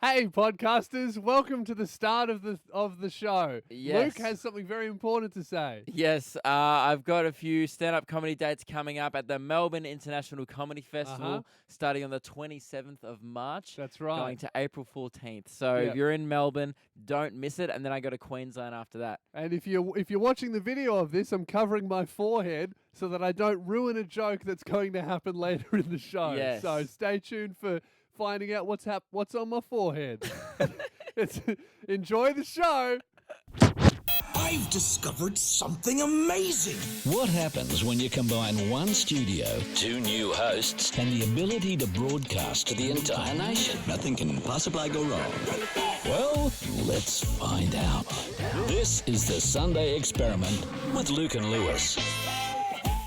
Hey, podcasters! Welcome to the start of the show. Yes. Luke has something very important to say. Yes, I've got a few stand-up comedy dates coming up at the Melbourne International Comedy Festival, starting on the 27th of March. That's right. Going to April 14th. So Yep. if you're in Melbourne, don't miss it. And then I go to Queensland after that. And if you're watching the video of this, I'm covering my forehead so that I don't ruin a joke that's going to happen later in the show. Yes. So stay tuned for finding out what's on my forehead. Enjoy the show. I've discovered something amazing. What happens when you combine one studio, two new hosts, and the ability to broadcast to the entire nation? Nothing can possibly go wrong. Well, let's find out. This is the Sunday Experiment with Luke and Lewis.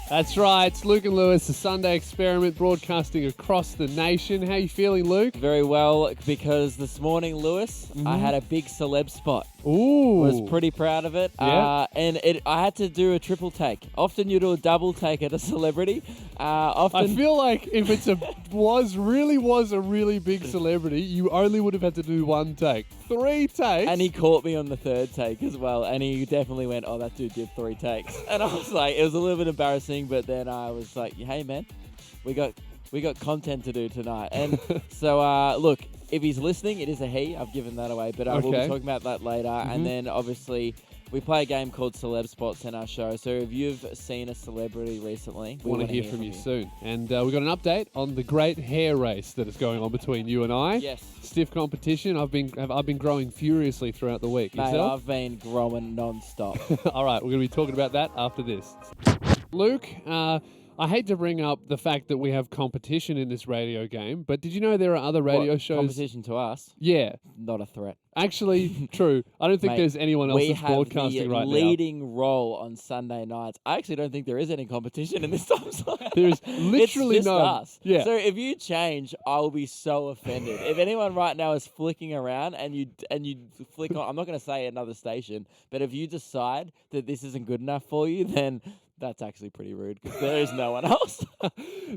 That's right. It's Luke and Lewis, the Sunday Experiment, broadcasting across the nation. How you feeling, Luke? Very well, because this morning, Lewis, I had a big celeb spot. Ooh. Was pretty proud of it. Yeah. I had to do a triple take. Often you do a double take at a celebrity. I feel like if it's was a really big celebrity, you only would have had to do one take. 3 takes. And he caught me on the third take as well. And he definitely went, oh, that dude did 3 takes. And I was like, it was a little bit embarrassing, but then I was like, hey, man, we got content to do tonight. And so, look, if he's listening, it is a he. I've given that away, but we'll be talking about that later. And then, obviously, we play a game called Celeb Spots in our show. So if you've seen a celebrity recently, we want to hear from you soon. And we've got an update on the great hair race that is going on between you and I. Yes. Stiff competition. I've been growing furiously throughout the week. Mate, Yourself? I've been growing non-stop. All right, we're going to be talking about that after this. Luke, I hate to bring up the fact that we have competition in this radio game, but did you know there are other radio shows? Competition to us? Yeah. Not a threat. Actually, true. I don't think Mate, there's anyone else that's broadcasting right now. We have the leading role on Sunday nights. I actually don't think there is any competition in this time slot. There's literally it's just none. us. Yeah. So if you change, I'll be so offended. If anyone right now is flicking around and you flick on, I'm not going to say another station, but if you decide that this isn't good enough for you, then that's actually pretty rude because there is no one else.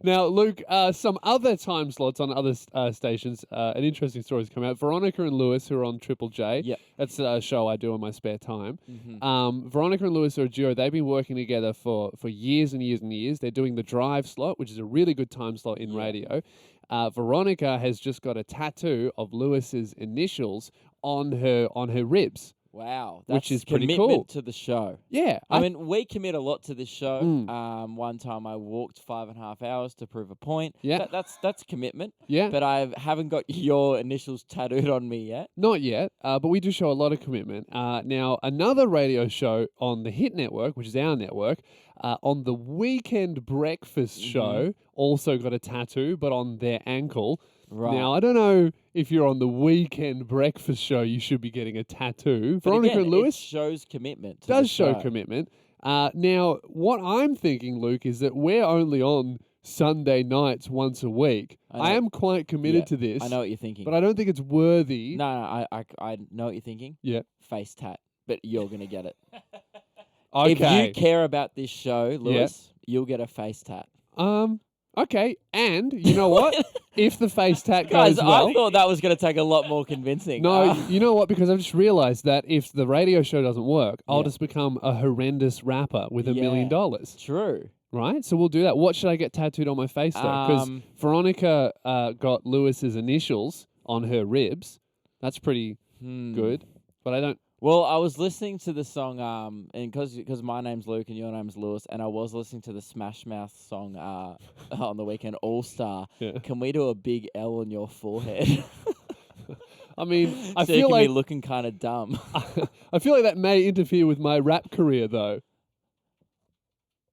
Now, Luke, some other time slots on other stations, an interesting story has come out. Veronica and Lewis, who are on Triple J. Yep. That's a show I do in my spare time. Veronica and Lewis are a duo. They've been working together for years and years and years. They're doing the drive slot, which is a really good time slot in radio. Veronica has just got a tattoo of Lewis's initials on her ribs. Wow, Which that's is pretty commitment cool. to the show. Yeah. I mean, we commit a lot to this show. One time I walked 5.5 hours to prove a point. Yeah. That's commitment. Yeah. But I haven't got your initials tattooed on me yet. Not yet, but we do show a lot of commitment. Now, another radio show on the Hit Network, which is our network, on the Weekend Breakfast show, also got a tattoo, but on their ankle. Right. Now, I don't know if you're on the Weekend Breakfast show, you should be getting a tattoo. But Veronica again, and Lewis it shows commitment. To does the show show. commitment. Now, what I'm thinking, Luke, is that we're only on Sunday nights once a week. I am quite committed to this. I know what you're thinking. But I don't think it's worthy. No, I know what you're thinking. Yeah. Face tat. But you're going to get it. Okay. If you care about this show, Lewis, you'll get a face tat. Okay, and you know what? If the face tat Guys, goes well... I thought that was going to take a lot more convincing. No, you know what? Because I've just realised that if the radio show doesn't work, I'll just become a horrendous rapper with $1 million. True. Right? So we'll do that. What should I get tattooed on my face, though? Because Veronica got Lewis's initials on her ribs. That's pretty good. But I don't... Well, I was listening to the song, and because my name's Luke and your name's Lewis, and I was listening to the Smash Mouth song on the weekend, All Star. Yeah. Can we do a big L on your forehead? I mean, I so you feel can like... be looking kind of dumb. I feel like that may interfere with my rap career, though.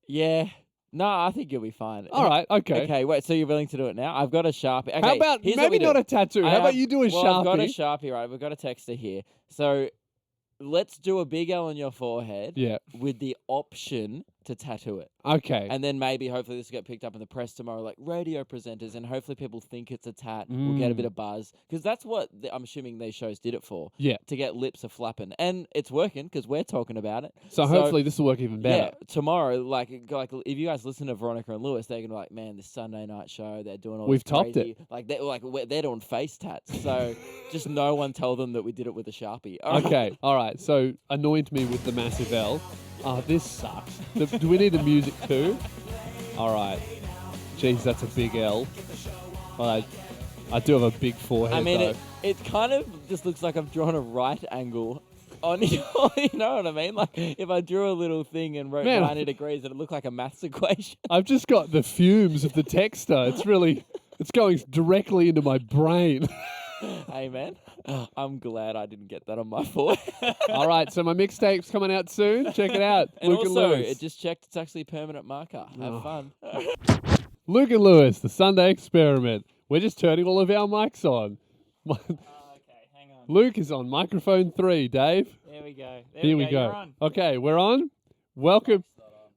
Yeah. No, I think you'll be fine. All right, okay. Okay, wait, so you're willing to do it now? I've got a Sharpie. Okay, How about, here's what we maybe do. not a tattoo, how about you do a well, Sharpie? I've got a Sharpie, right? We've got a texter here. So let's do a big L on your forehead Yeah. with the option to tattoo it. Okay. And then maybe, hopefully, this will get picked up in the press tomorrow, like radio presenters, and hopefully people think it's a tat. We'll get a bit of buzz. Because that's what I'm assuming these shows did it for. Yeah. To get lips a flapping. And it's working because we're talking about it. So hopefully this will work even better. Yeah, tomorrow, like if you guys listen to Veronica and Lewis, they're going to be like, man, this Sunday night show, they're doing all We've this topped crazy. it. They're doing face tats. So just no one tell them that we did it with a Sharpie. Okay, all right. So anoint me with the massive L. Oh, this sucks. Do we need the music too? All right. Jeez, that's a big L. All right. I do have a big forehead. I mean, though. it kind of just looks like I've drawn a right angle on you. You know what I mean? Like if I drew a little thing and wrote Man, 90 degrees, it'd look like a maths equation. I've just got the fumes of the texter. It's going directly into my brain. Hey man, I'm glad I didn't get that on my forehead. All right, so my mixtape's coming out soon. Check it out. And Luke also, and Lewis. it just checked it's actually a permanent marker. Have Oh. fun. Luke and Lewis, the Sunday experiment. We're just turning all of our mics on. Okay, hang on. Luke is on microphone 3. Dave, There we go. here we go. You're on. Okay, we're on. Welcome.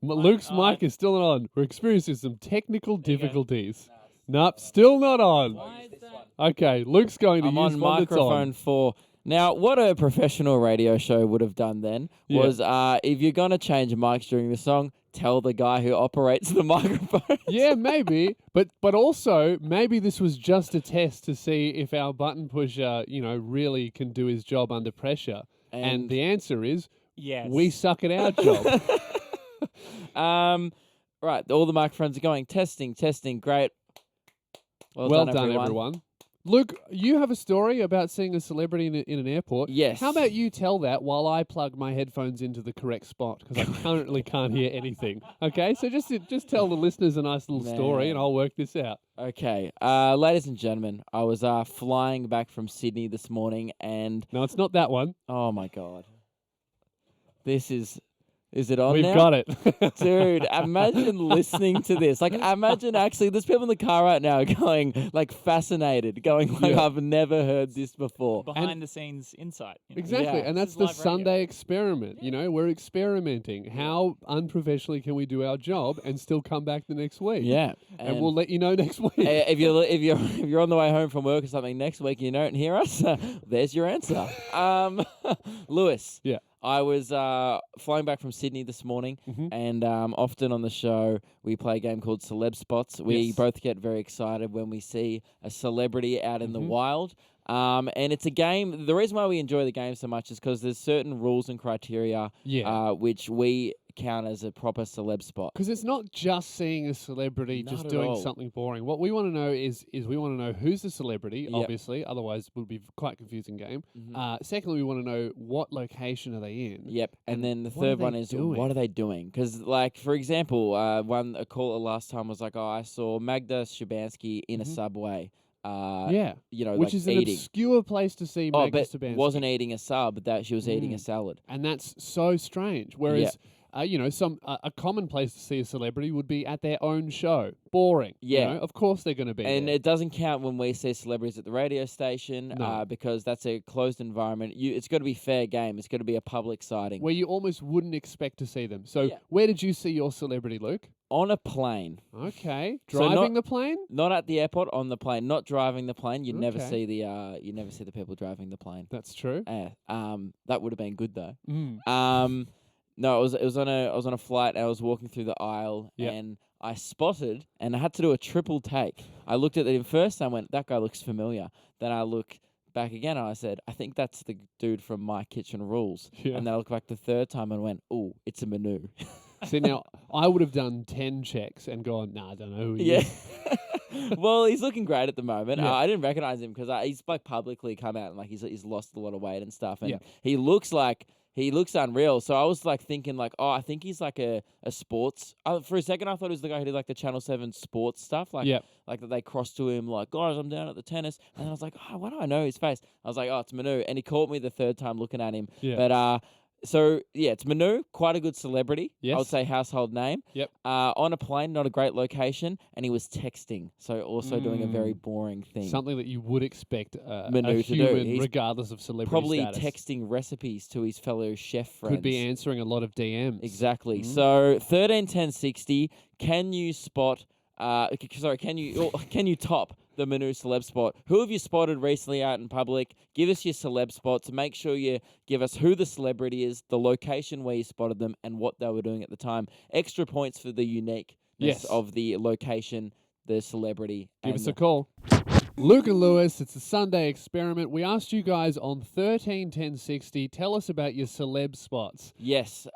Luke's on. mic is still not on. We're experiencing some technical you go. difficulties. Nope, still not on. Why is that? Okay, Luke's going to I'm use on one that's microphone on. 4. Now, what a professional radio show would have done then Yeah. was if you're going to change mics during the song, tell the guy who operates the microphone. Yeah, maybe, but also maybe this was just a test to see if our button pusher, really can do his job under pressure. And the answer is Yes. we suck at our job. Right, all the microphones are going. Testing, great. Well done, everyone. Luke, you have a story about seeing a celebrity in an airport. Yes. How about you tell that while I plug my headphones into the correct spot because I currently can't hear anything. Okay, so just tell the listeners a nice little story and I'll work this out. Okay, ladies and gentlemen, I was flying back from Sydney this morning and... No, it's not that one. Oh, my God. This is... Is it on We've now? got it. Dude, imagine listening to this. Like, imagine actually, there's people in the car right now going, like, fascinated, going, like, Yeah. I've never heard this before. Behind the scenes insight. Exactly, Yeah. and that's This is the live radio. Sunday experiment. We're experimenting. How unprofessionally can we do our job and still come back the next week? Yeah. and we'll let you know next week. if you're on the way home from work or something next week and you don't hear us, there's your answer. Lewis. Yeah. I was flying back from Sydney this morning, and often on the show we play a game called Celeb Spots. We Yes. both get very excited when we see a celebrity out in the wild. And it's a game. The reason why we enjoy the game so much is because there's certain rules and criteria Yeah. which we count as a proper celeb spot. Because it's not just seeing a celebrity Not just at doing all. something boring. What we want to know is we want to know who's the celebrity, Yep. obviously. Otherwise, it would be quite a confusing game. Secondly, we want to know what location are they in. Yep, and then the what are third one they is doing? what are they doing? Because, like, for example, a caller last time was like, "Oh, I saw Magda Szubanski in a subway." Yeah. like Which is an eating. obscure place to see Oh, Magda but Szubanski. wasn't eating a sub, that she was eating a salad. And that's so strange. Whereas, a common place to see a celebrity would be at their own show. Boring. Yeah. Of course they're going to be And there. it doesn't count when we see celebrities at the radio station No. because that's a closed environment. It's got to be fair game. It's got to be a public sighting. Where you almost wouldn't expect to see them. So Yeah. where did you see your celebrity, Luke? On a plane. Okay. So Driving not- the plane? Not at the airport, on the plane. Not driving the plane. You'd never Okay. see the people driving the plane. That's true. That would have been good though. Mm. No, I was on a flight and I was walking through the aisle Yep. and I spotted and I had to do a triple take. I looked at it first and I went, that guy looks familiar. Then I look back again and I said, I think that's the dude from My Kitchen Rules. Yeah. And then I looked back the third time and went, oh, it's a Manu. See, now, I would have done 10 checks and gone, nah, I don't know who he Yeah. is. Well, he's looking great at the moment. Yeah. I didn't recognize him because he's like publicly come out and like he's lost a lot of weight and stuff. And Yeah. he looks unreal. So I was like thinking like, oh, I think he's like a sports. For a second, I thought he was the guy who did like the Channel 7 sports stuff. Like, Yep. like that they crossed to him like, guys, I'm down at the tennis. And then I was like, oh, why do I know his face? I was like, oh, it's Manu. And he caught me the third time looking at him. Yeah. But So, yeah, it's Manu, quite a good celebrity. I would Yes. say household name. Yep. On a plane, not a great location, and he was texting, so also doing a very boring thing. Something that you would expect a Manu to do. human, He's regardless of celebrity Probably status. texting recipes to his fellow chef friends. Could be answering a lot of DMs. Exactly. So 13, 10, 60. Can you spot? Can you top the Manu celeb spot? Who have you spotted recently out in public? Give us your celeb spots. Make sure you give us who the celebrity is, the location where you spotted them, and what they were doing at the time. Extra points for the uniqueness Yes. of the location, the celebrity. Give and us a call. Luke and Lewis, it's a Sunday experiment. We asked you guys on 13 10 60, tell us about your celeb spots. Yes,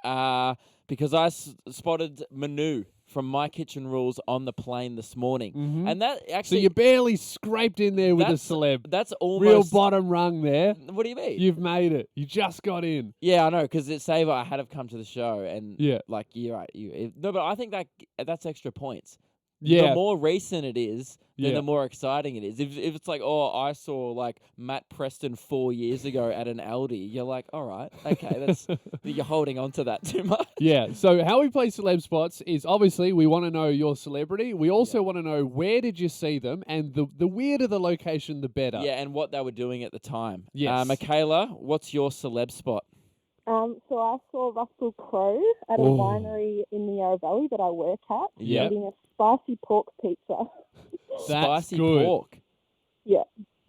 because I spotted Manu from My Kitchen Rules on the plane this morning, and that So actually you barely scraped in there with a celeb. That's Real almost bottom rung there. What do you mean? You've made it. You just got in. Yeah, I know, because it's Saver. I had to come to the show, and Yeah. like you're right. No, but I think that's extra points. Yeah. The more recent it is, then Yeah. the more exciting it is. If it's like, oh, I saw like Matt Preston 4 years ago at an Aldi, you're like, all right, okay, you're holding on to that too much. Yeah, so how we play celeb spots is obviously we want to know your celebrity. We also want to know where did you see them, and the weirder the location, the better. Yeah, and what they were doing at the time. Yes. Michaela, what's your celeb spot? So I saw Russell Crowe at a Oh. winery in the Yarra Valley that I work at, Yep. eating a spicy pork pizza. That's Spicy good. pork. Yeah,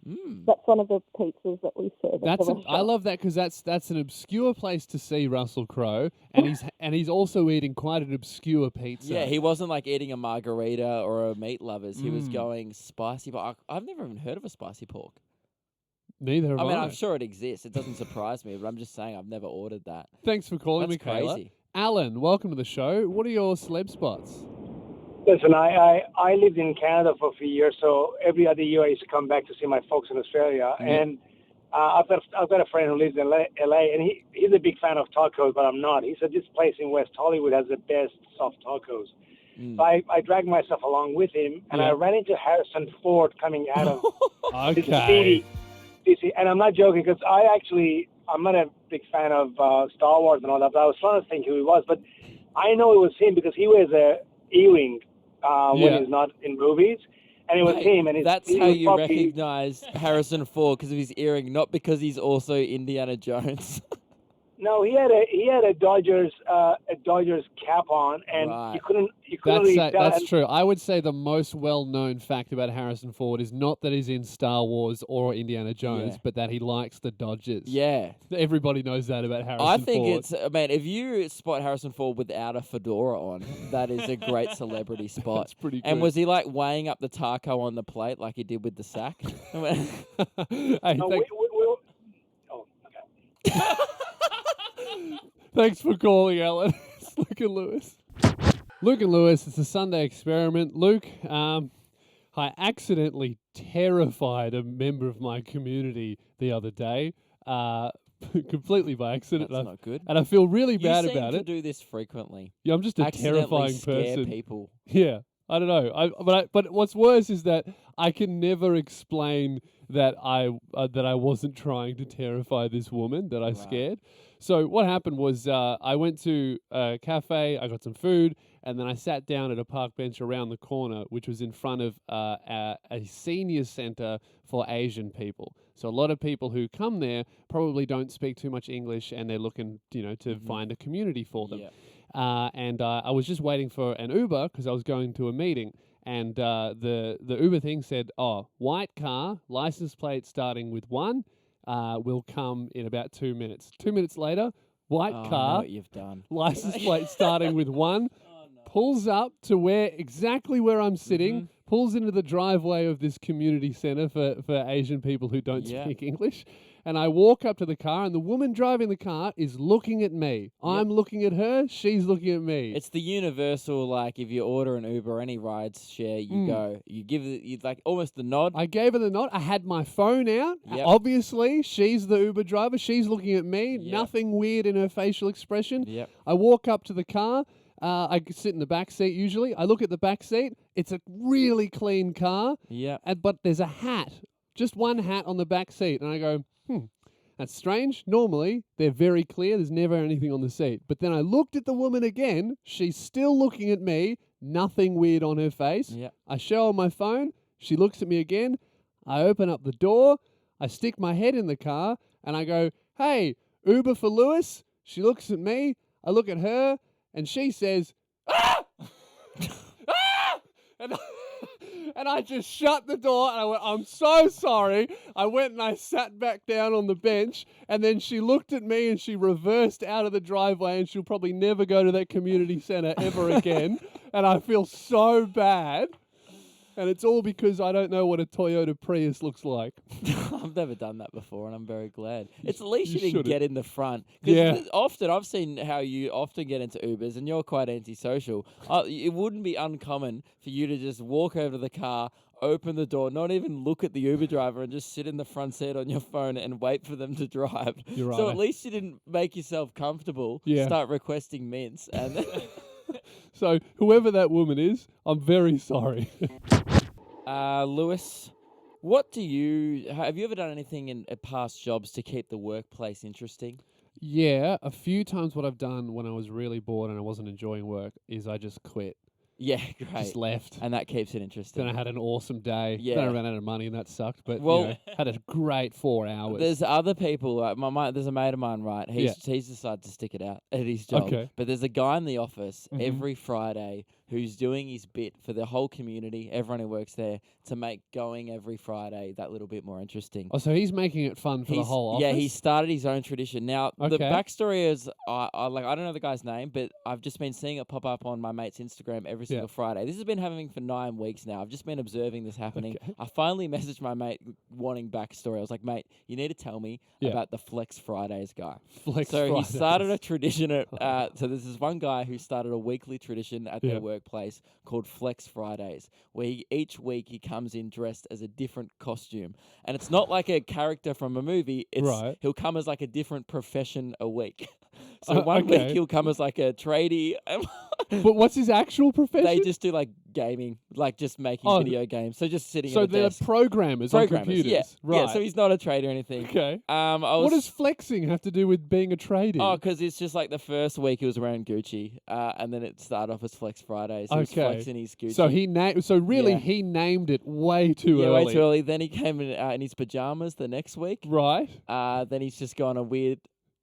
Mm. that's one of the pizzas that we serve at the restaurant. I love that because that's an obscure place to see Russell Crowe, and he's also eating quite an obscure pizza. Yeah, he wasn't like eating a margarita or a meat lovers. He was Mm. going spicy. But I've never even heard of a spicy pork. Neither have I mean, I. I'm sure it exists. It doesn't surprise me, but I'm just saying I've never ordered that. Thanks for calling, That's Michaela. crazy. Alan, welcome to the show. What are your celeb spots? Listen, I lived in Canada for a few years, so every other year I used to come back to see my folks in Australia. Yeah. And I've got a friend who lives in LA, and he's a big fan of tacos, but I'm not. He said this place in West Hollywood has the best soft tacos. Mm. So I dragged myself along with him, and Yeah. I ran into Harrison Ford coming out of this Okay. city. And I'm not joking, because I'm not a big fan of Star Wars and all that, but I was trying to think who he was. But I know it was him because he wears a earring when Yeah. he's not in movies. And it was Mate, him. And that's he how was you probably- recognize Harrison Ford, because of his earring, not because he's also Indiana Jones. No, he had a Dodgers cap on, and Right. you couldn't really tell. That's And true. I would say the most well-known fact about Harrison Ford is not that he's in Star Wars or Indiana Jones, Yeah. but that he likes the Dodgers. Yeah. Everybody knows that about Harrison I think Ford. it's, man, if you spot Harrison Ford without a fedora on, that is a great celebrity spot. That's pretty good. And was he like weighing up the taco on the plate like he did with the sack? Hey, No, thank- oh, okay. Thanks for calling, Alan. It's Luke and Lewis. Luke and Lewis, it's a Sunday experiment. Luke, I accidentally terrified a member of my community the other day, completely by accident. That's and not good. I feel really You bad seem about to it. do this frequently. Yeah, I'm just a Accidentally terrifying scare person. people. Yeah, I don't know. But what's worse is that I can never explain that I wasn't trying to terrify this woman that I scared. So what happened was I went to a cafe, I got some food, and then I sat down at a park bench around the corner, which was in front of a senior center for Asian people. So a lot of people who come there probably don't speak too much English, and they're looking, to find a community for them. Yeah. And I was just waiting for an Uber because I was going to a meeting. And the Uber thing said, white car, license plate starting with 1, will come in about 2 minutes. 2 minutes later, white Oh, I know car, what you've done. license plate starting with 1, pulls up to exactly where I'm sitting, pulls into the driveway of this community center for Asian people who don't Yeah. speak English. And I walk up to the car, and the woman driving the car is looking at me. I'm looking at her. She's looking at me. It's the universal, like, if you order an Uber or any rides share, you go, you give it, you like almost the nod. I gave her the nod. I had my phone out. Yep. Obviously, she's the Uber driver. She's looking at me. Yep. Nothing weird in her facial expression. Yep. I walk up to the car. I sit in the back seat usually. I look at the back seat. It's a really clean car. Yeah. But there's a hat, just one hat on the back seat. And I go, And That's strange. Normally, they're very clear. There's never anything on the seat. But then I looked at the woman again. She's still looking at me. Nothing weird on her face. Yeah. I show her my phone. She looks at me again. I open up the door. I stick my head in the car and I go, "Hey, Uber for Lewis?" She looks at me. I look at her and she says, "Ah!" "Ah!" And I just shut the door and I went, "I'm so sorry." I went and I sat back down on the bench and then she looked at me and she reversed out of the driveway and she'll probably never go to that community centre ever again. And I feel so bad. And it's all because I don't know what a Toyota Prius looks like. I've never done that before, and I'm very glad. It's at least you you didn't shouldn't. get in the front. 'Cause Yeah. often, I've seen how you often get into Ubers, and you're quite antisocial. It wouldn't be uncommon for you to just walk over to the car, open the door, not even look at the Uber driver, and just sit in the front seat on your phone and wait for them to drive. You're So right. at least you didn't make yourself comfortable, Yeah. start requesting mints, and then... So whoever that woman is, I'm very sorry. Lewis, have you ever done anything in past jobs to keep the workplace interesting? Yeah, a few times what I've done when I was really bored and I wasn't enjoying work is I just quit. Yeah, great. Just left. And that keeps it interesting. Then I had an awesome day. Yeah. Then I ran out of money and that sucked. But Well- had a great 4 hours. There's other people. There's a mate of mine, right? He's decided to stick it out at his job. Okay. But there's a guy in the office Mhm. every Friday who's doing his bit for the whole community, everyone who works there, to make going every Friday that little bit more interesting. Oh, so he's making it fun for the whole office? Yeah, he started his own tradition. Now, the Okay. backstory is, I don't know the guy's name, but I've just been seeing it pop up on my mate's Instagram every single Friday. This has been happening for 9 weeks now. I've just been observing this happening. Okay. I finally messaged my mate wanting backstory. I was like, "Mate, you need to tell me about the Flex Fridays guy." Flex So he Fridays. started a tradition at, so there's this one guy who started a weekly tradition at Yeah. their workplace called Flex Fridays, where each week he comes in dressed as a different costume. And it's not like a character from a movie. It's Right. He'll come as like a different profession a week. So one okay. week he'll come as like a tradie. But what's his actual profession? They just do like gaming, like just making Oh, video games. So just sitting so at a they're desk. programmers on computers. Yeah. Right. Yeah, so he's not a trader or anything. okay. What What does flexing have to do with being a tradie? Oh, because it's just like the first week he was wearing Gucci, and then it started off as Flex Fridays. He was Okay. flexing his Gucci. So he Yeah. he named it way too yeah, early. way too early. Then he came in his pajamas the next week. Right. Then he's just gone a weird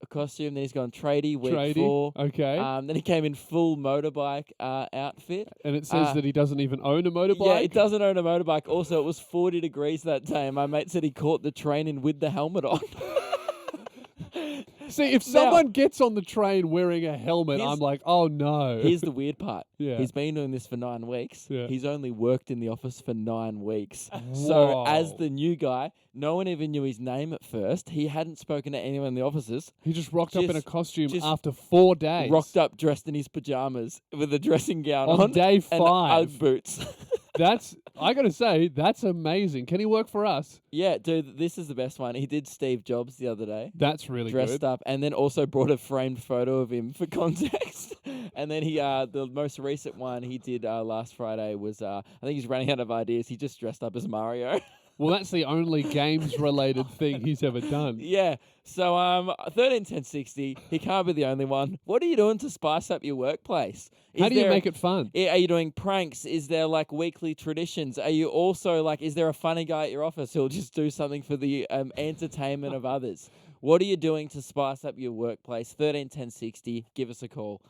costume. Then he's gone tradie week Tradie. 4. Okay. Then he came in full motorbike outfit. and it says that he doesn't even own a motorbike. Yeah, he doesn't own a motorbike. Also, it was 40 degrees that day, and my mate said he caught the train in with the helmet on. See, if Now- someone gets on the train wearing a helmet, Here's- I'm like, oh no. Here's the weird part. Yeah. He's been doing this for 9 weeks. Yeah. He's only worked in the office for 9 weeks. So as Whoa. the new guy, no one even knew his name at first. He hadn't spoken to anyone in the offices. He just rocked up in a just- costume just after 4 days. Rocked up dressed in his pajamas with a dressing gown On on day and 5. Ugg boots. I gotta say, that's amazing. Can he work for us? Yeah, dude, this is the best one. He did Steve Jobs the other day. That's really Dressed good. up, and then also brought a framed photo of him for context. And then he, the most recent one he did last Friday was, I think he's running out of ideas. He just dressed up as Mario. Well, that's the only games-related thing he's ever done. Yeah. So 131060, he can't be the only one. What are you doing to spice up your workplace? How do you make it fun? Are you doing pranks? Is there like weekly traditions? Are you also like, is there a funny guy at your office who'll just do something for the entertainment of others? What are you doing to spice up your workplace? 131060, give us a call.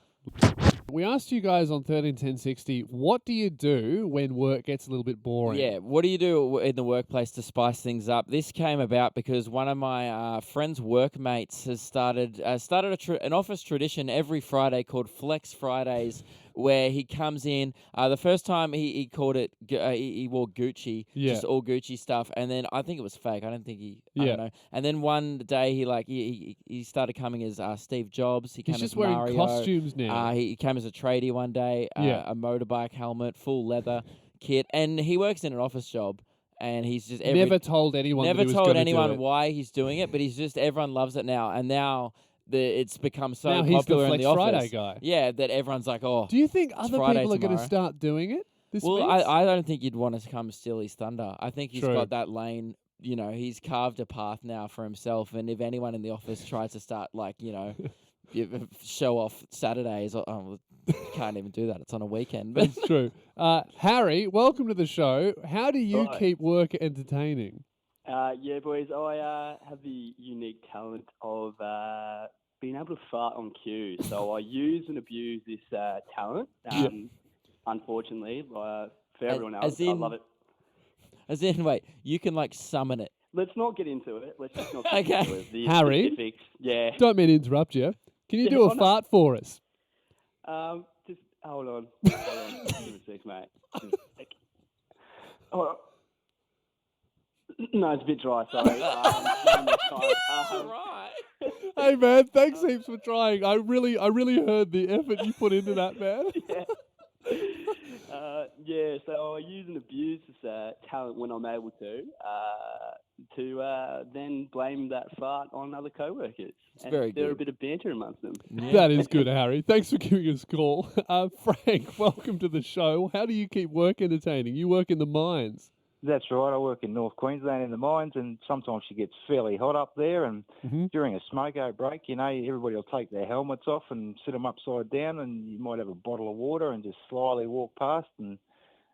We asked you guys on 131060, what do you do when work gets a little bit boring? Yeah, what do you do in the workplace to spice things up? This came about because one of my friend's workmates has started an office tradition every Friday called Flex Fridays, where he comes in. The first time he called it, he wore Gucci, Yeah. just all Gucci stuff, and then I think it was fake. I don't think I Yeah. don't know. And then one day he started coming as Steve Jobs. He He's came just as wearing Mario. costumes now. He came as a tradie one day, Yeah. a motorbike helmet, full leather kit, and he works in an office job, and he's just Never told anyone that never he was told gonna do anyone it. why he's doing it, but he's just everyone loves it now, and now it's become so Now he's the popular in Flex the Friday office. guy. Yeah, that everyone's like, oh. Do you think other Friday people are going to tomorrow. start doing it? This Well, Vince? I don't think you'd want to come steal his thunder. I think he's True. got that lane he's carved a path now for himself. And if anyone in the office tries to start, show off Saturdays, can't even do that. It's on a weekend. But That's true. Harry, welcome to the show. How do you keep work entertaining? Yeah, boys, I have the unique talent of being able to fart on cue. So I use and abuse this talent, unfortunately, for everyone else. I love it. As in, wait, you can summon it. Let's not get into it. Let's just not get into it. The Harry, specifics. Yeah. Don't mean to interrupt you. Can you do a fart for us? Just hold on. Give me a sec, mate. Give me a sec. Oh. No, it's a bit dry, sorry. Right. Hey man, thanks heaps for trying. I really heard the effort you put into that, man. So I use and abuse this talent when I'm able to then blame that fart on other co-workers. It's very There good. a bit of banter amongst them. Yeah. That is good, Harry. Thanks for giving us a call. Frank, welcome to the show. How do you keep work entertaining? You work in the mines. That's right. I work in North Queensland in the mines, and sometimes she gets fairly hot up there. And during a smoke-out break, everybody will take their helmets off and sit them upside down, and you might have a bottle of water and just slyly walk past, and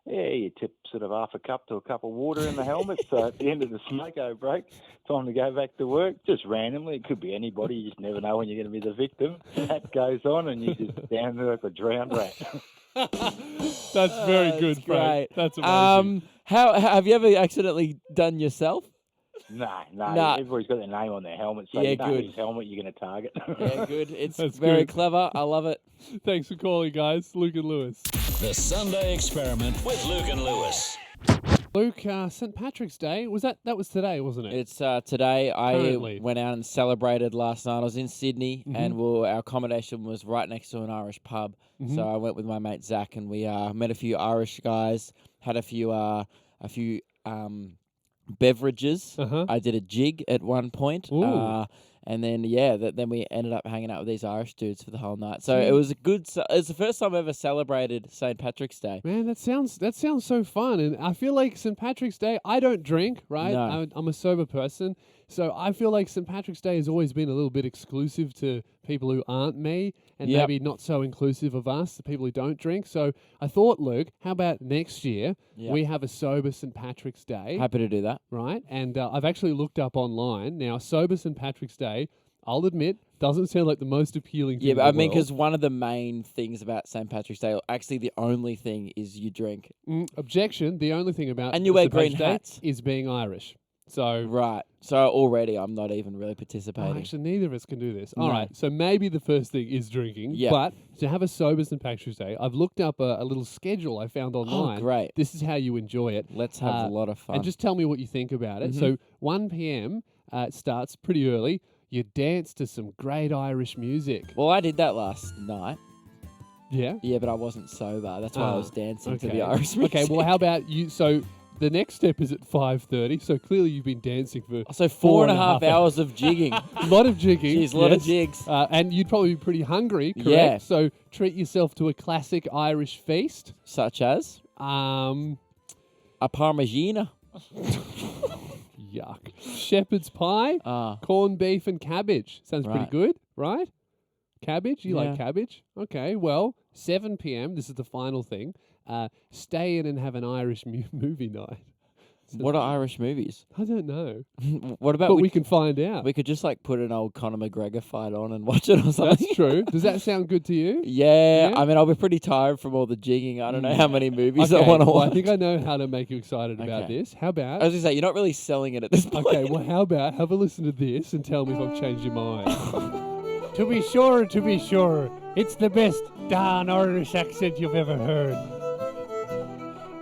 you tip sort of half a cup to a cup of water in the helmet. So at the end of the smoke-out break, time to go back to work, just randomly. It could be anybody. You just never know when you're going to be the victim. That goes on, and you're just down there like a drowned rat. That's very good, Frank. Great. That's amazing. How have you ever accidentally done yourself? No. Nah. Everybody's got their name on their helmet, so you know whose helmet you're going to target. Yeah, good. It's That's very good. clever. I love it. Thanks for calling, guys. Luke and Lewis. The Sunday Experiment with Luke and Lewis. Luke, St. Patrick's Day, that was today, wasn't it? It's today. Currently. I went out and celebrated last night. I was in Sydney, and our accommodation was right next to an Irish pub. So I went with my mate Zach, and we met a few Irish guys. Had a few beverages. Uh-huh. I did a jig at one point. Ooh. And then then we ended up hanging out with these Irish dudes for the whole night. So it was it's the first time I ever celebrated St. Patrick's Day. Man, that sounds so fun. And I feel like St. Patrick's Day, I don't drink, right? No. I'm a sober person. So I feel like St. Patrick's Day has always been a little bit exclusive to people who aren't me, and Yep. maybe not so inclusive of us, the people who don't drink. So I thought, Luke, how about next year Yep. we have a sober St. Patrick's Day, Happy to do that. right? And I've actually looked up online. Now, sober St. Patrick's Day, I'll admit, doesn't sound like the most appealing thing Yeah, in but the I mean, world. because one of the main things about St. Patrick's Day, or actually the only thing, is you drink. Objection, the only thing about And you wear St. Patrick's green Day hats. is being Irish. So Right. So already I'm not even really participating. actually, neither of us can do this. All No. right, so maybe the first thing is drinking. Yeah. But to have a sober St. Patrick's Day, I've looked up a little schedule I found online. great. This is how you enjoy it. Let's have a lot of fun. And just tell me what you think about it. So 1 p.m. It starts pretty early. You dance to some great Irish music. Well, I did that last night. Yeah? Yeah, but I wasn't sober. That's why I was dancing to okay. the Irish music. Okay, well, how about you? So the next step is at 5:30. So clearly you've been dancing for So 4.5 hours of jigging. a lot of jigging. Jeez, a lot of yes. jigs. And you'd probably be pretty hungry, correct? Yeah. So treat yourself to a classic Irish feast. Such as Um, a Parmigiana. yuck. Shepherd's pie, corned beef and cabbage. Sounds pretty Right. good, right? Cabbage? You like Yeah. cabbage? Okay, well, 7 p.m., this is the final thing. Stay in and have an Irish movie night. What are Irish movies? I don't know. What about But we can find out. we could just put an old Conor McGregor fight on and watch it or something. That's true. Does that sound good to you? Yeah, Yeah? I mean, I'll be pretty tired from all the jigging. I don't know how many movies I Okay, want to well, watch. I think I know how to make you excited about Okay. this. How about... I was going to say, you're not really selling it at this point. Okay, well, how about have a listen to this and tell me if I've changed your mind. To be sure, it's the best darn Irish accent you've ever heard.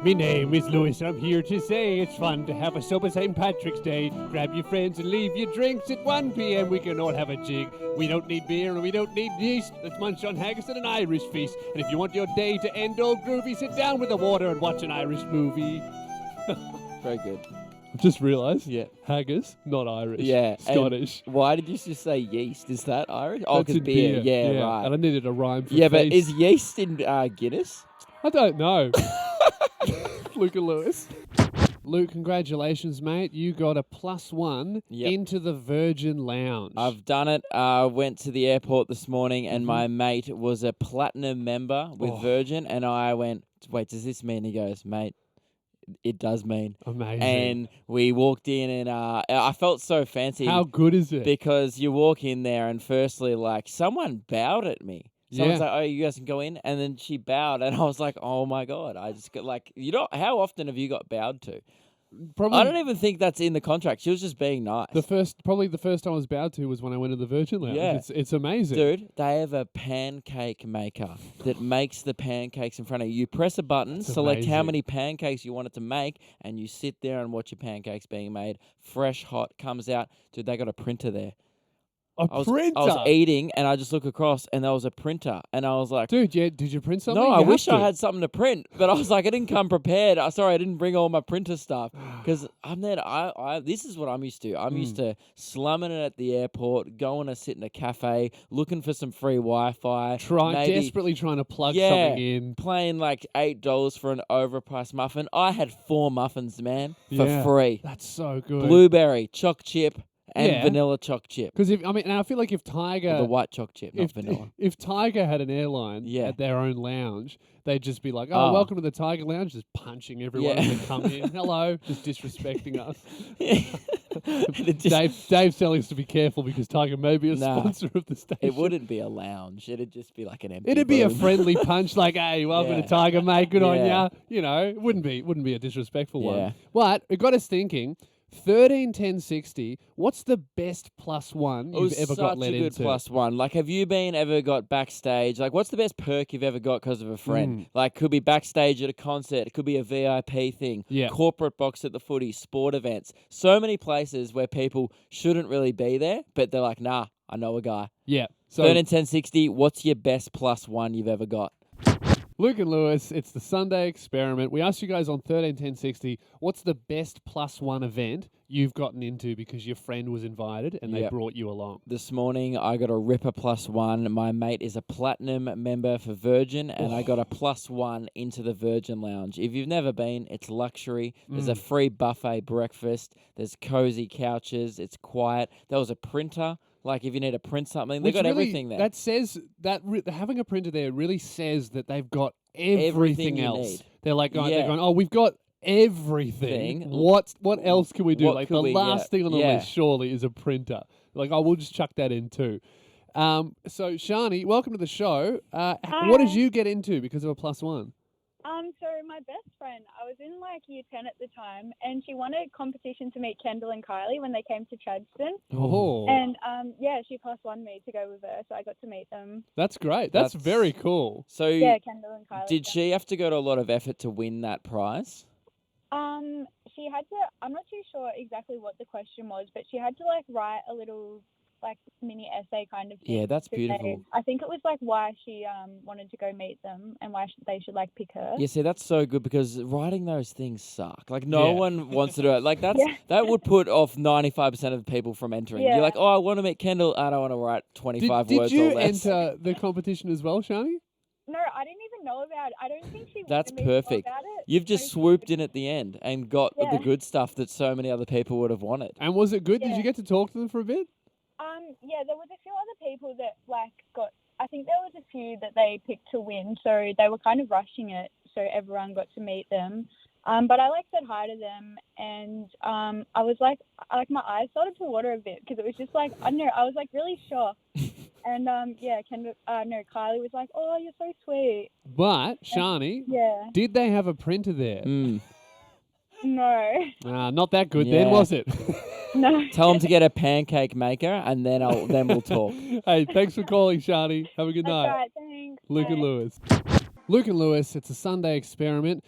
Me name is Lewis, and I'm here to say it's fun to have a sober St. Patrick's Day. Grab your friends and leave your drinks at 1 p.m. We can all have a jig. We don't need beer and we don't need yeast. Let's munch on haggis at an Irish feast. And if you want your day to end all groovy, sit down with the water and watch an Irish movie. Very good. I've just realised. Yeah. Haggis, not Irish. Yeah. and Scottish. Why did you just say yeast? Is that Irish? Oh, That's because in beer. Yeah, right. And I needed a rhyme for Yeah, but feast. is yeast in Guinness? I don't know. Luke and Lewis. Luke, congratulations, mate. You got a +1 Yep. into the Virgin Lounge. I've done it. Went to the airport this morning, and my mate was a platinum member with Virgin, and I went, wait, does this mean? He goes, mate, it does mean. Amazing. And we walked in, and I felt so fancy. How good is it? Because you walk in there, and firstly, like, someone bowed at me. Someone's Yeah. like, oh, you guys can go in. And then she bowed, and I was like, oh, my God. I just got, like, how often have you got bowed to? Probably I don't even think that's in the contract. She was just being nice. probably the first time I was bowed to was when I went to the Virgin Lounge. Yeah. It's amazing. Dude, they have a pancake maker that makes the pancakes in front of you. You press a button, That's select how amazing. many pancakes you want it to make, and you sit there and watch your pancakes being made. Fresh, hot, comes out. Dude, they got a printer there. A printer? I was eating, and I just look across, and there was a printer. And I was like... Dude, yeah, did you print something? No, You I have wish I to. had something to print, but I was like, I didn't come prepared. Sorry, I didn't bring all my printer stuff because I'm there. This is what I'm used to. I'm used to slumming it at the airport, going to sit in a cafe, looking for some free Wi-Fi, Desperately trying to plug yeah, something in. paying like $8 for an overpriced muffin. I had 4 muffins, man, for Yeah, free. That's so good. Blueberry, choc chip, and Yeah. vanilla choc chip. Because I feel like if Tiger, The white choc chip, not vanilla. if Tiger had an airline Yeah. at their own lounge, they'd just be like, Oh. welcome to the Tiger Lounge, just punching everyone Yeah. as they come in. Hello, just disrespecting us. And it just- Dave telling us to be careful because Tiger may be a Nah. sponsor of the station. It wouldn't be a lounge. It'd just be like an empty It'd be a room. friendly punch, like, "Hey, welcome Yeah. to Tiger, mate. Good on Yeah. ya." You know, it wouldn't be a disrespectful Yeah. one. But it got us thinking. 13-10-60. What's the best +1 It you've was ever such got let a good into? +1. Like, have you ever got backstage? Like, what's the best perk you've ever got because of a friend? Mm. Like, could be backstage at a concert. It could be a VIP thing. Yeah. Corporate box at the footy, sport events. So many places where people shouldn't really be there, but they're like, nah, I know a guy. Yeah. So 13-10-60, what's your best +1 you've ever got? Luke and Lewis, it's the Sunday experiment. We asked you guys on 13-10-60, what's the best +1 event you've gotten into because your friend was invited and they Yep. brought you along? This morning, I got a ripper +1. My mate is a platinum member for Virgin, and I got a +1 into the Virgin Lounge. If you've never been, it's luxury. There's a free buffet breakfast. There's cozy couches. It's quiet. There was a printer. Like, if you need to print something, they've Which got really- everything there. That says that having a printer there really says that they've got Everything everything you else. need. They're like going, Yeah. oh, we've got everything. Thing. What else can we do? What Like could the we last get? thing on the Yeah. list surely is a printer. Like, oh, we'll just chuck that in too. So Shani, welcome to the show. What did you get into because of a +1? So my best friend, I was in like year 10 at the time, and she won a competition to meet Kendall and Kylie when they came to Chadstone. Oh, And she +1 me to go with her, so I got to meet them. that's great. That's very cool. So, Yeah, Kendall and Kylie. did yeah. she have to go to a lot of effort to win that prize? She had to. I'm not too sure exactly what the question was, but she had to like write a little like mini essay kind of thing. Yeah, that's to say- beautiful. I think it was like why she wanted to go meet them and why they should like pick her. Yeah, see, that's so good because writing those things suck. Like, no Yeah. one wants to do it. Like, that would put off 95% of the people from entering. Yeah. You're like, oh, I want to meet Kendall. I don't want to write 25 Did words you or less. enter the competition as well, Shani? No, I didn't even know about it. I don't think she. That's wanted me to know perfect. About it. You've just swooped in at the end and got Yeah. the good stuff that so many other people would have wanted. And was it good? Did Yeah. you get to talk to them for a bit? Yeah, there was a few other people that like got. I think there was a few that they picked to win, so they were kind of rushing it, so everyone got to meet them. But I like said hi to them, and I was like my eyes started to water a bit because it was just like I don't know, I was like really shocked. And Kylie was like, "Oh, you're so sweet." But Shani, Yeah. did they have a printer there? No. Not that good then, Yeah. was it? No. Tell them to get a pancake maker and then we'll talk. Hey, thanks for calling, Shani. Have a good That's night. right. Thanks. Luke and Bye. Lewis. Luke and Lewis, it's a Sunday experiment.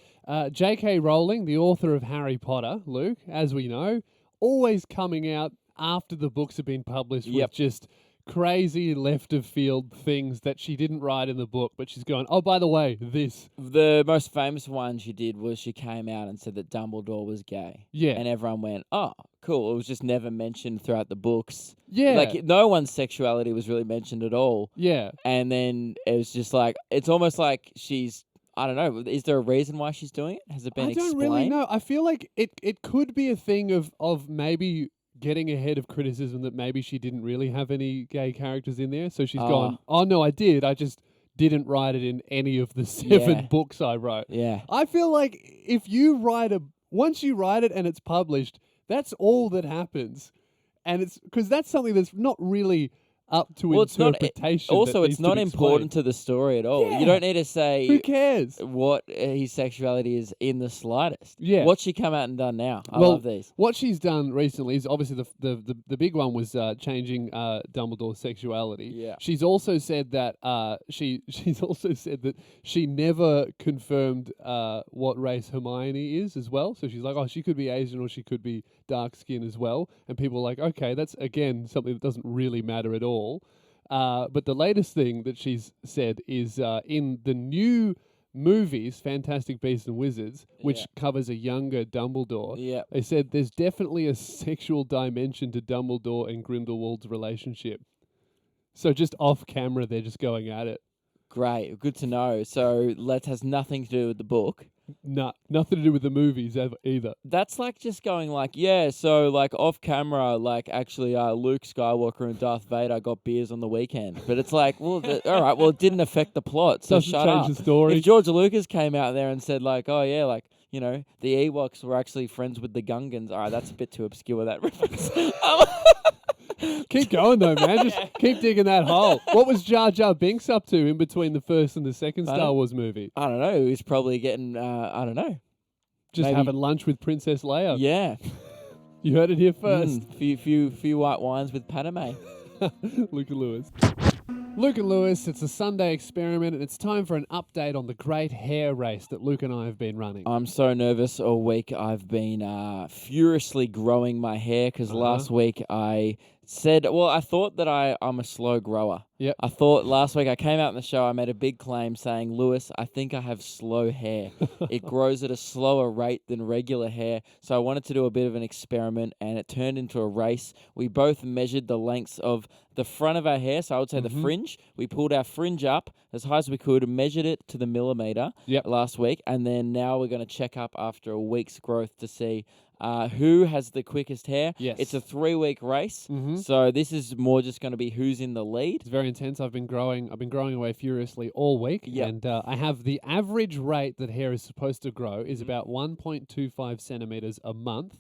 J.K. Rowling, the author of Harry Potter, Luke, as we know, always coming out after the books have been published Yep. with just crazy left of field things that she didn't write in the book, but she's going, oh, by the way, this. The most famous one she did was she came out and said that Dumbledore was gay. Yeah. And everyone went, oh, cool. It was just never mentioned throughout the books. Yeah. Like, no one's sexuality was really mentioned at all. Yeah. And then it was just like, it's almost like she's I don't know. Is there a reason why she's doing it? Has it been I don't explained? really know. I feel like it could be a thing of maybe getting ahead of criticism that maybe she didn't really have any gay characters in there. So she's gone, oh, no, I did. I just didn't write it in any of the 7 books I wrote. Yeah. I feel like if you once you write it and it's published, that's all that happens. And it's because that's something that's not really up to interpretation. It's not important to the story at all. Yeah. You don't need to say who cares what his sexuality is in the slightest. Yeah. What's she come out and done now? I love these. What she's done recently is obviously the big one was changing Dumbledore's sexuality. Yeah. She's also said that she's also said that she never confirmed what race Hermione is as well. So she's like, oh, she could be Asian or she could be dark skin as well. And people are like, okay, that's again something that doesn't really matter at all. But the latest thing that she's said is in the new movies, Fantastic Beasts and Wizards, which covers a younger Dumbledore, they said there's definitely a sexual dimension to Dumbledore and Grindelwald's relationship. So just off camera, they're just going at it. Great, good to know. So that has nothing to do with the book. No, nothing to do with the movies either. That's like just going like, yeah, so like off camera, like actually Luke Skywalker and Darth Vader got beers on the weekend. But it's like, well, all right, well, it didn't affect the plot, so Doesn't shut change up. the story. If George Lucas came out there and said like, oh yeah, like, you know, the Ewoks were actually friends with the Gungans. All right, that's a bit too obscure, that reference. Keep going though, man. Just keep digging that hole. What was Jar Jar Binks up to in between the first and the second Star Wars movie? I don't know. He's probably getting, I don't know. Just having lunch with Princess Leia. Yeah. You heard it here first. Few white wines with Padme. Luke and Lewis. Luke and Lewis, it's a Sunday experiment, and it's time for an update on the great hair race that Luke and I have been running. I'm so nervous all week. I've been furiously growing my hair because last week I said, well, I thought that I'm a slow grower. Yep. I thought last week I came out in the show, I made a big claim saying, Lewis, I think I have slow hair. It grows at a slower rate than regular hair. So I wanted to do a bit of an experiment and it turned into a race. We both measured the lengths of the front of our hair. So I would say the fringe. We pulled our fringe up as high as we could and measured it to the millimeter last week. And then now we're going to check up after a week's growth to see who has the quickest hair. Yes. It's a 3-week race. So this is more just going to be who's in the lead. It's very intense. I've been growing away furiously all week. And I have the average rate that hair is supposed to grow is about 1.25 centimeters a month.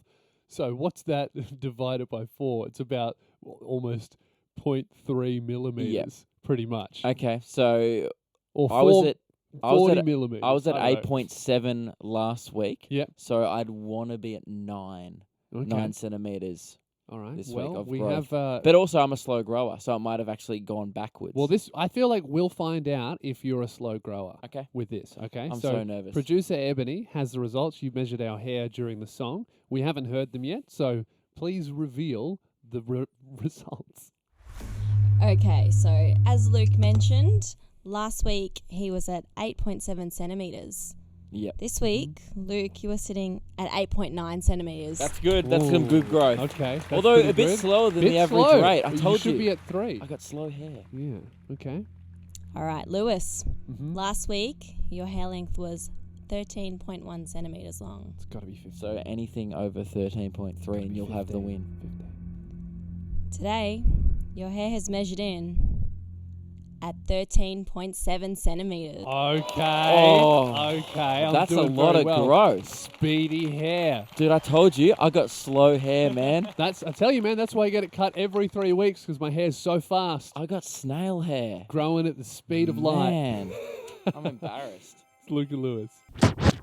So what's that divided by 4? It's about almost 0.3 millimeters, pretty much. Okay, so or 40 millimeters. I was at 8.7 last week. Yep. So I'd want to be at 9 centimeters. All right. This well, week of we growth. have. But also, I'm a slow grower, so it might have actually gone backwards. Well, I feel like we'll find out if you're a slow grower. Okay. With this, okay. I'm so nervous. Producer Ebony has the results. You measured our hair during the song. We haven't heard them yet, so please reveal the results. Okay, so as Luke mentioned, last week he was at 8.7 centimetres. Yep. This week, Luke, you were sitting at 8.9 centimetres. That's good. That's some good growth. Okay. Although a bit slower than the average rate. I told you. You should be at 3. I got slow hair. Yeah. Okay. All right, Lewis. Last week, your hair length was 13.1 centimetres long. It's got to be 15. So anything over 13.3 and you'll have the win. 15. Today, your hair has measured in at 13.7 centimetres. Okay. Oh, okay. That's a lot of growth. Speedy hair. Dude, I told you, I got slow hair, man. I tell you, man, that's why I get it cut every 3 weeks because my hair's so fast. I got snail hair. Growing at the speed of light. Man, I'm embarrassed. It's Luke and Lewis.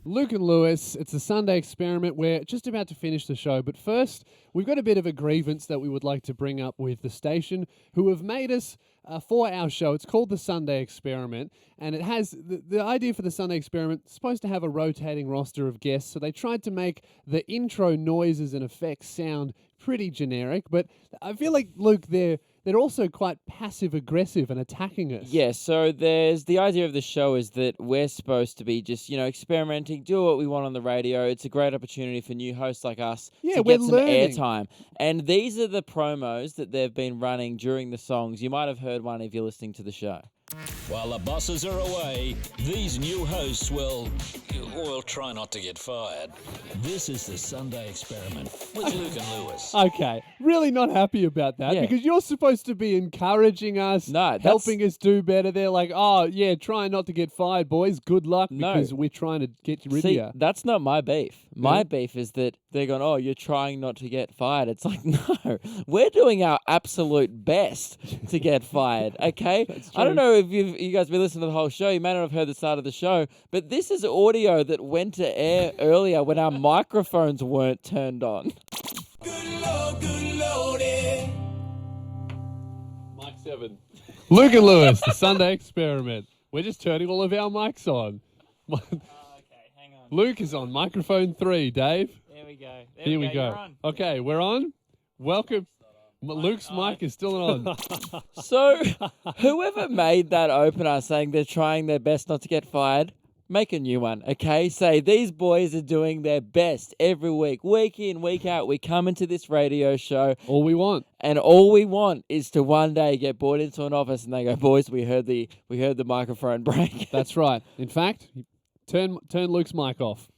Luke and Lewis, it's a Sunday experiment. We're just about to finish the show, but first, we've got a bit of a grievance that we would like to bring up with the station who have made us for our show. It's called the Sunday Experiment, and it has the idea for the Sunday Experiment is supposed to have a rotating roster of guests, so they tried to make the intro noises and effects sound pretty generic, but I feel like, Luke, they're also quite passive-aggressive and attacking us. Yeah, so there's the idea of the show is that we're supposed to be just, experimenting, do what we want on the radio. It's a great opportunity for new hosts like us to get some airtime. And these are the promos that they've been running during the songs. You might have heard one if you're listening to the show. While the bosses are away, these new hosts will try not to get fired. This is the Sunday Experiment with Luke and Lewis. Okay, really not happy about that Yeah. because you're supposed to be encouraging us, helping us do better. They're like, oh, yeah, try not to get fired, boys. Good luck because we're trying to get rid of See, you. that's not my beef. My Yeah. beef is that they're going, oh, you're trying not to get fired. It's like, no, we're doing our absolute best to get fired, okay? I don't know if you guys been listening to the whole show. You may not have heard the start of the show, but this is audio that went to air earlier when our microphones weren't turned on. Mike 7. Luke and Lewis, the Sunday Experiment. We're just turning all of our mics on. Luke is on microphone 3, Dave. There we go. Here we go. You're on. Okay, we're on. Welcome. Luke's mic is still on. So, whoever made that opener saying they're trying their best not to get fired, make a new one, okay? Say, these boys are doing their best every week in, week out. We come into this radio show. All we want. And all we want is to one day get brought into an office and they go, boys, we heard the microphone break. That's right. In fact, turn Luke's mic off.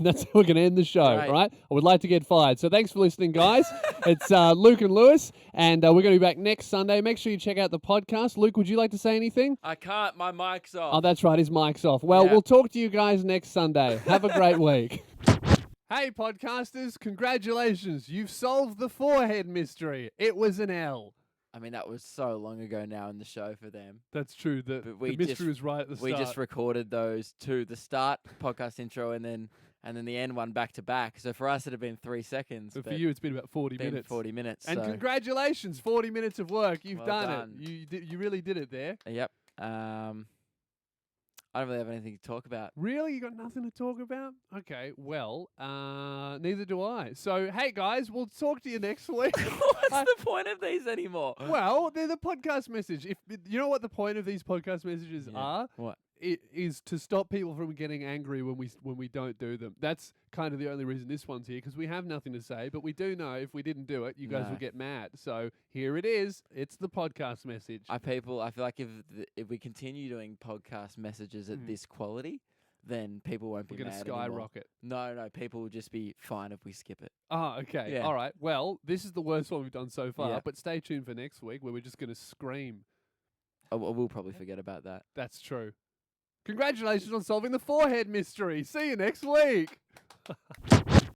That's how we're going to end the show, Right. right? I would like to get fired. So thanks for listening, guys. It's Luke and Lewis, and we're going to be back next Sunday. Make sure you check out the podcast. Luke, would you like to say anything? I can't. My mic's off. Oh, that's right. His mic's off. Well, Yeah. we'll talk to you guys next Sunday. Have a great week. Hey, podcasters. Congratulations. You've solved the forehead mystery. It was an L. I mean, that was so long ago now in the show for them. That's true. But The we mystery just- was right at the We start. just recorded those two, the start podcast intro and then the end one back to back. So for us, it'd have been 3 seconds. But for but you, it's been about 40 been minutes. 40 minutes. And so. congratulations, 40 minutes of work. You've Well done done. it. You really did it there. Yep. I don't really have anything to talk about. Really? You got nothing to talk about? Okay, well, neither do I. So, hey, guys, we'll talk to you next week. What's the point of these anymore? Well, they're the podcast message. If you know what the point of these podcast messages are? What? It is to stop people from getting angry when we don't do them. That's kind of the only reason this one's here, because we have nothing to say, but we do know if we didn't do it, you guys No. would get mad. So here it is. It's the podcast message. I feel like if we continue doing podcast messages at this quality, then people won't be We're gonna mad anymore. skyrocket. No, people will just be fine if we skip it. Oh, okay. Yeah. All right. Well, this is the worst one we've done so far, Yeah. but stay tuned for next week where we're just going to scream. We'll probably forget about that. That's true. Congratulations on solving the forehead mystery. See you next week.